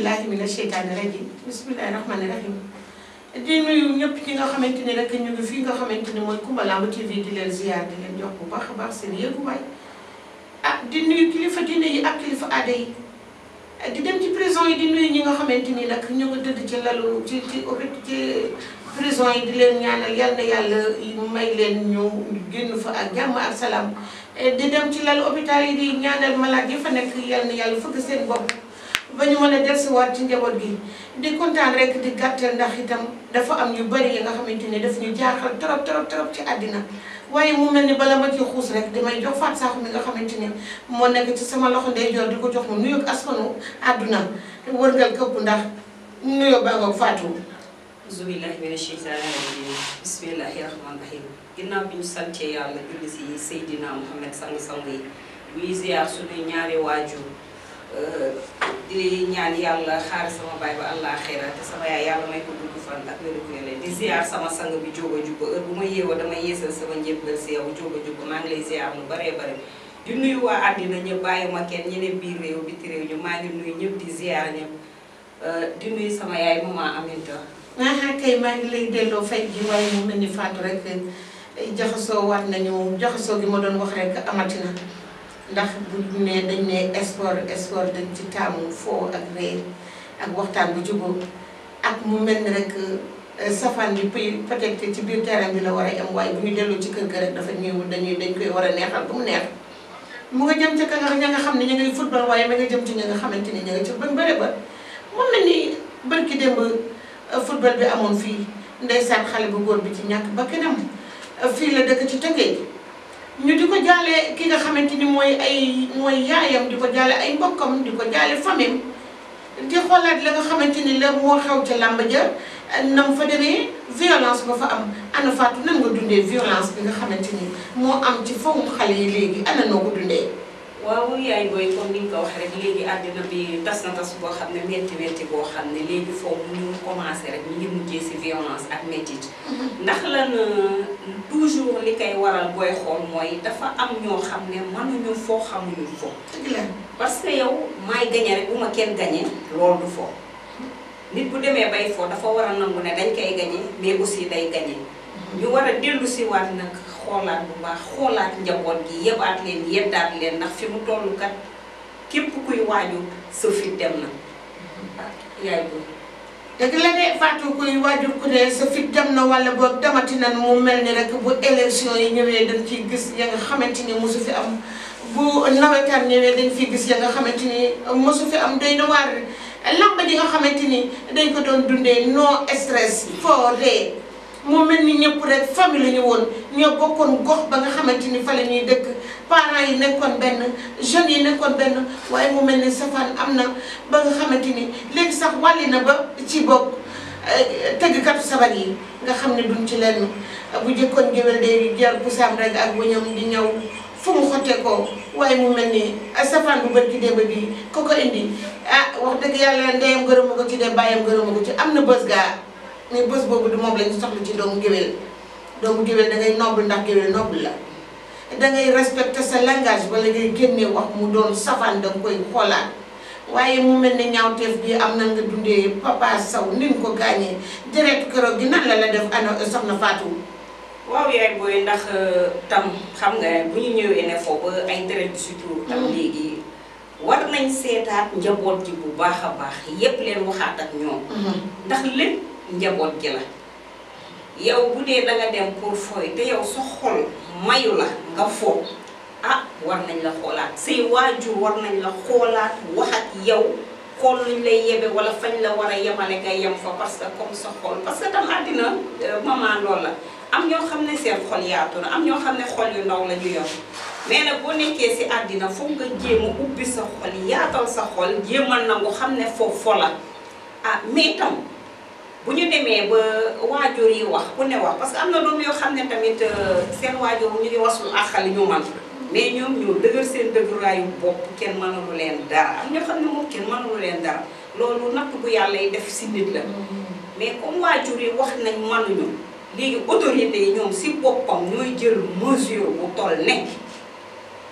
billahi mina sheytaani rajim bismillahi rahmani rahim di nuyu ñëpp ñi nga xamante ni rek ñu ngi fii nga xamante ni mooy Coumba Lamb TV di leen ziar di leen jox bu baax a baax seen yëguwaay di nuyu kilifa diine yi ak kilifa aada yi di dem ci prison yi di nuyu ñi nga xamante ni nag ñu ngi tëdd ci lalu ci prison yi di leen ñaanal yal na yàlla may leen ñu génn fa ak jàmm ak salaam di dem ci lalu hôpital yi di ñaanal malade yi fa nekk yal na yàlla fëgg seen bopp ba ñu mën a dellusiwaat ci njaboot gi di kontaan rek di gàttal ndax itam dafa am yu bari yi nga xamante ni daf ñu jaaxal trop ci àddina waaye mu mel ni bala ma ci xuus rek damay jox Fatou Sakho mi nga xamante ni moo nekk ci sama loxo ndeyjoor di ko jox mu nuyoog askanu àdduna wërngal këpp ndax nuyoo ba nga Fatou. Zubillahi mina sheytaani rajim bismillahi rahmani rahim ginnaaw bi ñu santee yàlla julli si Seydina Muhammad sang-sang yi ñuy ziar suñuy ñaari waajur di ñaan yàlla xaar sama baay ba àllaaxira te sama yaay yàlla may ko dugg fan ak wéru ko yàlla di ziar sama sang bi jóoba jubba heure bu ma yeewoo damay yeesal sama njëbbal si yow jóoba jubba maa ngi lay ziar lu baree bare di nuyu waa àddina ñëpp bàyyi ma kenn ñeneen biir réew biti réew ñu maa ngi nuyu ñëpp di ziar ñëpp di nuyu sama yaay maman Aminta. kay maa ngi lay delloo fay ji waaye mu mel ni Fatou rek jaxasoo war nañu jaxasoo gi ma doon wax rek amatina ndax bu ne dañ ne sport dañ ci taamu foo ak réer ak waxtaan bu jubóo ak mu mel ni rek safaan bi peut-être ci biir terrain bi la war a am waaye bu ñu delloo ci kër ga rek dafa ñëwul dañ koy war a neexal ba mu neex mu nga jëm ca ka ña nga xam ne ña ngay football waaye ma nga jëm ci ña nga xamante ni ña nga ca bën bëre ba mu mel ni barki démb football bi amoon fii ndeysaan xale bu góor bi ci ñàkk ba kenam fii la dëkk ci Tëngéej ñu di ko jaale ki nga xamante ni mooy yaayam di ko jaale ay mbokkam di ko jaale famille di xoolaat la nga xamante ni la moo xew ca làmb ja nam fa demee violence ba fa am ana Fatou nan nga dundee violence bi nga xamante ni moo am ci fawum xale yi léegi ana noo ko dundee. waaw yaay booy comme ni nga ko wax rek léegi àddina bi tas na tas boo xam ne métti boo xam ne léegi foofu ñu commencé rek ñu ngi mujjee si violence ak métit ndax lan toujours li koy waral booy xool mooy dafa am ñoo xam ne mënuñu foo xamuñu fo parce que yow maay gañe rek bu ma kenn gañe loolu du fo nit bu demee bay fo dafa war a nangu ne dañ koy gañe mais aussi day gañe ñu war a dellu si waat nag xoolaat bu baax xoolaat njaboot gi yebaat leen yeddaat leen ndax fi mu toll kat képp kuy waaju sa fit dem na yaay boobu. dëgg la de Fatou kuy waajur ku ne sa fit dem na wala boog demati nan mu mel ni rek bu élection yi ñëwee dañ ciy gis ya nga xamante ni mosu fi am bu nawetaan ñëwee dañ fiy gis ya nga xamante ni mosu fi am doy na waar lamba ji nga xamante ni dañ ko doon dundee no stress foo ree moo mel ni ñëpp rek famille la ñu woon ñoo bokkoon gox ba nga xamante ni fa la ñuy dëkk parents yi nekkoon benn jeunes yi nekkoon benn waaye mu mel ni safaan am na ba nga xamante ni léegi sax wàlli na ba ci bopp tëggkatu sabar yi nga xam ne duñ ci lenn bu jëkkoon géwél day jël pusaam rek ak bu ñoom di ñëw fu mu xottee ko waaye mu mel ni safaan bu bët ci démb bi ko indi wax dëgg yàlla ndeyam gërëma ko ci de bàyyam gërëma ko ci am na bës gaa mais bés boobu du moom lañu soxla ci doomu géwél da ngay noble ndax géwél noble la da ngay respecter sa langage wala ngay génnee wax mu doon safaan da nga koy xoolaat waaye mu mel ne ñaawteef bi am na nga dundee Papa Sow ni mu ko gaañee deretu keroog gi nan la def ana soxna Fatou. waaw yaay booy ndax tam xam nga bu ñu ñëwee ne foofu ay deret di surtout tam léegi war nañ seetaat njaboot ji bu baax a baax yépp leen waxaat ak ñoom ndax lépp njaboot gi la yow bu dee danga dem pour fooy te yow sa xol mayu la nga foo war nañ la xoolaat say waajur war nañ la xoolaat wax ak yow xool luñ lay yebe wala fañ la war a yemale nga yem fa parce que comme sa xol parce que tam àddina maman loolu la am ñoo xam ne seen xol yaatu na am ñoo xam ne xol yu ndaw la ñu yor mais nag boo nekkee si àddina foog nga jéem a ubbi sa xol yaatal sa xol jéemal nangu xam ne foofu fo la mais tam bu ñu demee ba waajur yi wax ku ne wax parce que am na doom yoo xam ne tamit seen waajur ñu ngi wasul àqal ñu man mais ñoom ñoo dëgër seen dëgëraayu bopp kenn mënalu leen dara am ñoo xam ne moom kenn mënalu leen dara loolu natt bu yàlla yi def si nit la mais comme waajur yi wax nañ mënuñu léegi autorité yi ñoom si boppam ñooy jël mesure bu toll nekk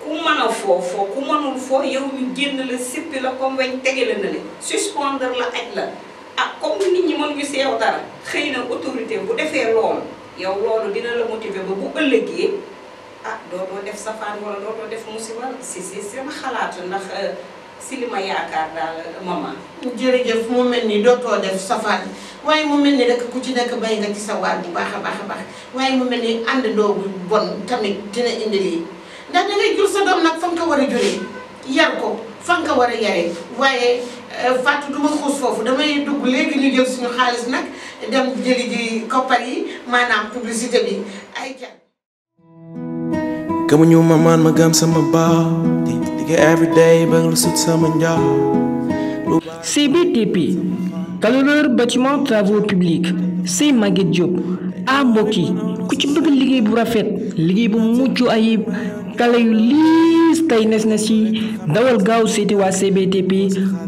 ku mën a foo ku mënul foo yow ñu génn la sippi la comme weñ tege la na le suspendre la aj la ah comme nit ñi mën ñu seew dara xëy na autorité bu defee loolu yow loolu dina la motiver ba bu ëllëgee ah dootoo def safaan wala dootoo def musiba si sama xalaat ndax si li ma yaakaar daal maman. jërëjëf mu mel ni dootoo def safaan waaye mu mel ni rek ku ci nekk bay nga ci sa waar bu baax a baax waaye mu mel ni àndandoo bu bon tamit dina indi lii ndax dangay jur sa doom nag fa nga ko war a juree yar ko fa nga ko war a yaree waaye Fatou duma xuus foofu damay dugg léegi ñu jël suñu xaalis nag dem jëli ji koppar yi maanaam publicité bi ay ca gëmuñu ma man ma gëm sama bopp di liggéey every day ba lu sut sama njaw. CBTP Caloreur bâtiment travaux publics c'est Maguette Diop mbokk yi ku ci bëgg liggéey bu rafet liggéey bu mucc ayib kala yu liis tey nes na si dawal gaaw seeti waa CBTP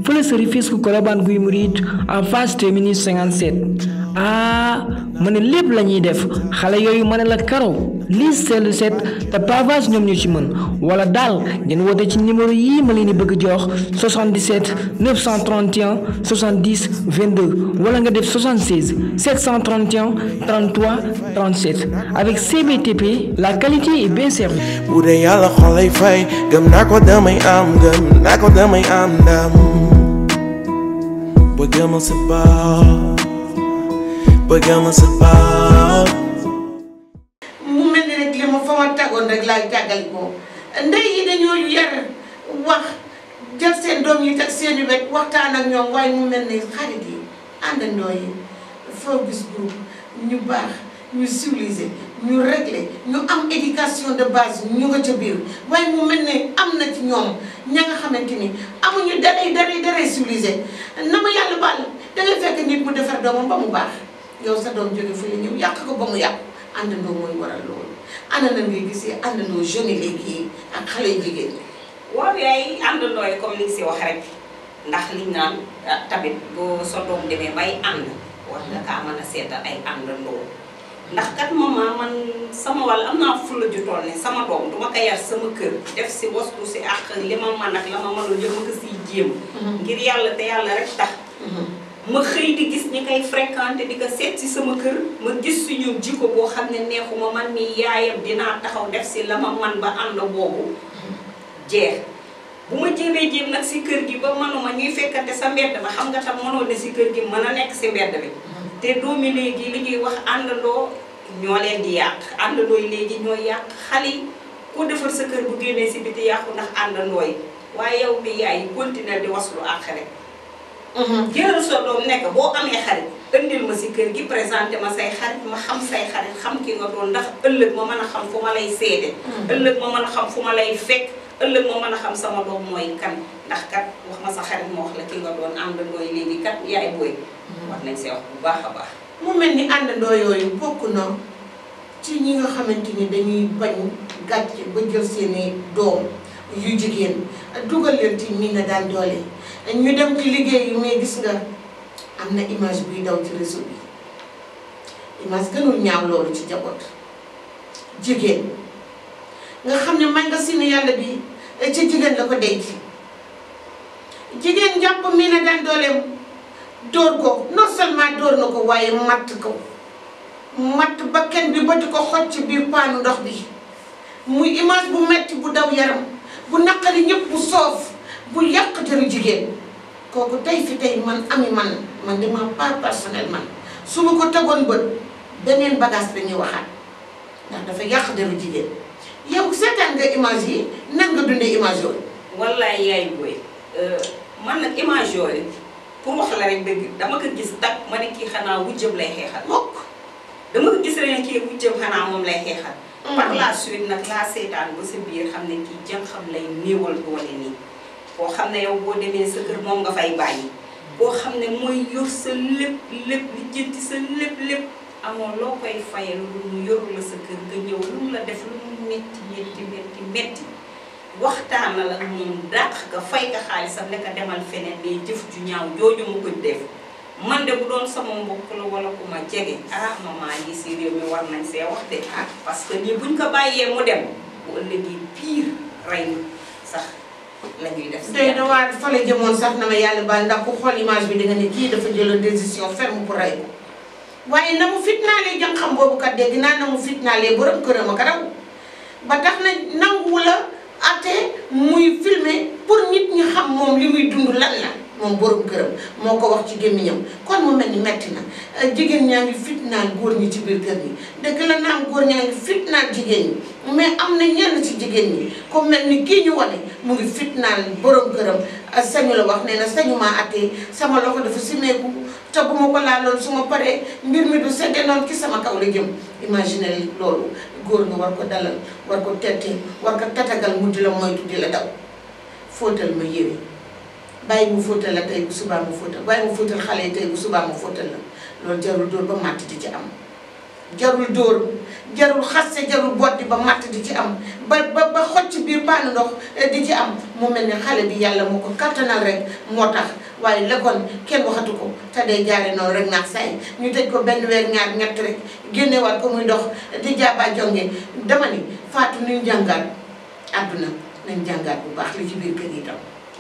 fële sa Rufisque Colobane Guy Mouride en face terminus 57 ma ne lépp la ñuy def xale yooyu ma ne la karaw lii seetlu set te pavage ñoom ñu ci mën wala daal ngeen woote ci numéro yii ma leen di bëgg jox 77 931 70 22 wala nga def 76 731 33 37 avec CBTP la qualité est bien servie. bu dee yàlla xol lay fay gëm naa ko damay am ndam bëgg ma sa bopp bëgg ma sa bopp. mu mel ni rek li ma fa ma tàggoon rek laay tàggal ko ndey yi dañoo yar wax jël seen doom yi teg seeni wet waxtaan ak ñoom waaye mu mel ni xarit yi àndandoo yi foo gis groupe ñu baax ñu civilisé ñu réglé ñu am éducation de base ñu nga ca biir waaye mu mel ne am na ci ñoom ña nga xamante ni amuñu daray civilisé na ma yàlla baal dangay fekk nit mu defar doomam ba mu baax yow sa doom jóge fu ñu ñëw yàq ko ba mu yàqu àndandoo mooy waral loolu ana na ngay gisee àndandoo jeunes léegi ak xale yu jigéen ñi. waaw yaay àndandoo yi comme li nga si wax rek ndax liñ naan tamit boo sa doom demee bay ànd war nga kaa mën a seetal ay àndandoo ndax kat maman man sama wàll am naa fulla ju toll ne sama doom duma ko yar sama kër def si wastu si ak li ma mën ak la ma mënul yëpp ma ko siy jéem. ngir yàlla te yàlla rek tax. ma xëy di gis ñi koy fréquenté di ko seet si sama kër ma gis si ñoom jikko boo xam ne neexuma man mi yaayam dinaa taxaw def si la ma man ba ànd boobu jeex bu ma jéem nag si kër gi ba manuma ñuy fekkante sa mbedd ba xam nga tam mënoo ne si kër gi mën a nekk si mbedd bi te doomi léegi li ñuy wax àndandoo ñoo leen di yàq àndandoo yi léegi ñooy yàq xale yi ku defar sa kër bu génnee si biti yàqu ndax àndandoo yi waaye yow mi yaay continuer di waslu àq rek jëlal sa doom nekk boo amee xarit indil ma si kër gi présenté ma say xarit ma xam say xarit xam ki nga doon ndax ëllëg ma mën a xam fu ma lay seede ëllëg ma mën a xam fu ma lay fekk ëllëg ma mën a xam sama doom mooy kan ndax kat wax ma sa xarit ma wax la ki nga doon àndandoo yi léegi kat yaay booy war nañ see wax bu baax a baax mu mel ni àndandoo yooyu bokk na ci ñi nga xamante ni dañuy bañ gàcce ba jël seeni doom yu jigéen dugal leen ci mii na daan doole ñu dem ci liggéey yi mais gis nga am na image buy daw ci réseau bi image gënul ñaaw loolu ci jaboot jigéen nga xam ne man nga sinu yàlla bi ci jigéen la ko denc jigéen jàpp mii na daan dooleem dóor ko non seulement dóor na ko waaye matt ko matt bakkan bi bëti ko xoj ci biir paanu ndox bi muy image bu metti bu daw yaram bu naqari ñëpp bu soof bu yàq deru jigéen kooku tey fi tey man ami man de ma part personnel man su ma ko tegoon bët beneen bagage dañuy waxaat ndax dafa yàq deru jigéen yow seetaan nga image yi nan nga dundee image yooyu. wallaay yaay booy man nag image yooyu pour wax la rek dëgg dama ko gis tak ma ne kii xanaa wujjam lay xeexal mokk dama ko gis rek kii wujjam xanaa moom lay xeexal. par la suite nag laa seetaan ba sa biir xam ne kii jëm xam lay néewal doole nii. boo xam ne yow boo demee sa kër moom nga fay bàyyi boo xam ne mooy yor sa lépp li jënti sa lépp amoon loo koy fayal lu mu yoru la sa kër nga ñëw lu mu la def lu mu metti waxtaan la moom dàq nga fay ka xaalisam ne ka demal feneen mais jëf ju ñaaw jooju mu ko def man de bu doon sama mbokk la wala ku ma jege maman yi si réew mi war nañ see wax de parce que nii buñ ko bàyyee mu dem bu ëllëgee pire rey sax la ñuy def. doy na waar fa la jëmoon sax na ma yàlla baal ndax ku xool image bi di nga ne kii dafa jëloon décision ferme pour rey ko waaye na mu fitnaalee jànqam boobu kat dégg naa na mu fitnaalee borom këram ak raw ba tax na nanguwu la ate muy filmer pour nit ñi xam moom li muy dund lan la moom borom këram moo ko wax ci gémmiñam kon mu mel ni metti na jigéen ñaa ngi fitnaal góor ñi ci biir kër ñi dëgg la naam góor ñaa ngi fitnaal jigéen ñi mais am na ñenn ci jigéen ñi comme mel ni kii ñu wane mu ngi fitnaal borom këram sañu la wax nee na sañu maa attee sama loxo dafa simeeku te bu ma ko laaloon su ma paree mbir mi du sedde noonu ci sama kaw la jëm imaginer loolu góor nga war ko dalal war ko tette war ko tatagal mu di la moytu di la daw fóotal ma yére bàyyi mu fóotal la tey bu subaa mu fóotal bàyyi mu fóotal xale yi tey bu subaa mu fóotal la loolu jarul dóor ba màtt di ci am jarul dóor jarul xaste jarul boddi ba màtt di ci am ba xoj ci biir paanu ndox di ci am mu mel ni xale bi yàlla moo ko kattanal rek moo tax waaye lekkoon kenn waxatu ko te day jaare noonu rek naax say ñu tëj ko benn weer ñaar ñett rek génnewaat ko muy dox di jaaba jonge dama ni Fatou nuñ jàngaat àdduna nañ jàngaat bu baax li ci biir kër yi tam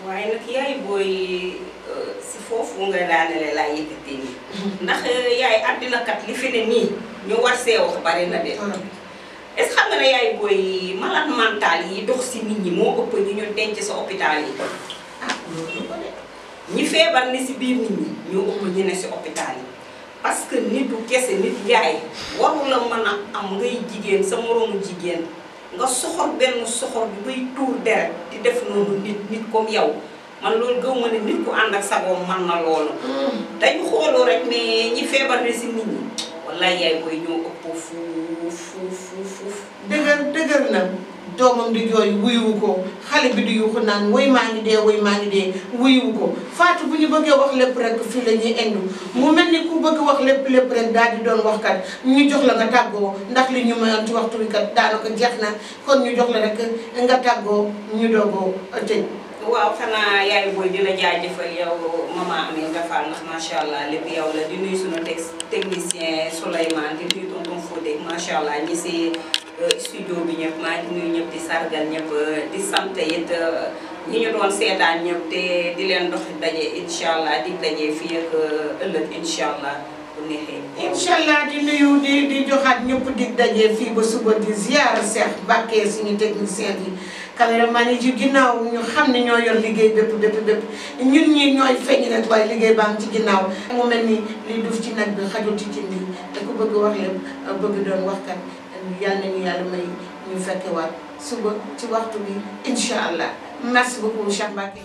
waaye nag yaay booy si foofu nga daanele laa yëkkatee nii ndax yaay àddina kat li fi ne nii ñu war see wax bari na de est-ce que xam nga ne yaay booy malade mental yi dox si nit ñi moo ëpp ñu ñu denc sa hôpital yi loolu ko de ñi feebar ni si biir nit ñi ñoo ëpp ñu ne si hôpital yi parce que nitu kese nit yaay waru la mën a am ngay jigéen sa moroomu jigéen nga soxor benn soxor bi bay tuur deret di def noonu nit comme yow man loolu gëw ma ne nit ku ànd ak sagoom man na loolu dañu xooloo rek mais ñi feebar ne si nit ñi wallaay yaay booy ñoo ëpp fuuf dëgër na doomam di jooy wuyuwu ko xale bi di yuuxu naan woy maa ngi dee wuyuwu ko Fatou bu ñu bëggee wax lépp rek fii la ñuy indu mu mel ni ku bëgg wax lépp rek daal di doon wax kat ñu jox la nga tàggoo ndax li ñu mayoon ci waxtu wi kat daanaka jeex na kon ñu jox la rek nga tàggoo ñu doogoo tëj. waaw xanaa yaay booy di la jaajëfal yow maman Amine Fall ndax macha allah lépp yow la di nuyu sunu technicien Souleymane di nuyu tonton Fodé macha allah ñi si studio bi ñëpp maa ngi nuyu ñëpp di sargal ñëpp di sant it ñi ñu doon seetaan ñëpp te di leen dox daje incha allah di daje fii ak ëllëg incha allah bu neexee. incha allah di nuyu di joxaat ñëpp dig daje fii ba suba di ziar Cheikh Mbacké suñu technicien yi. caméraman yi ci ginnaaw ñu xam ne ñoo yor liggéey bépp ñun ñi ñooy feeñ rek waaye liggéey baa ngi ci ginnaaw mu mel ni li duuf ci nag bi xajul ci cin bi te ku bëgg wax lépp bëgg doon waxkat yàlla nañu yàlla may ñu fekkewaat suba ci waxtu bi incha allah merci beaucoup Cheikh Mbacké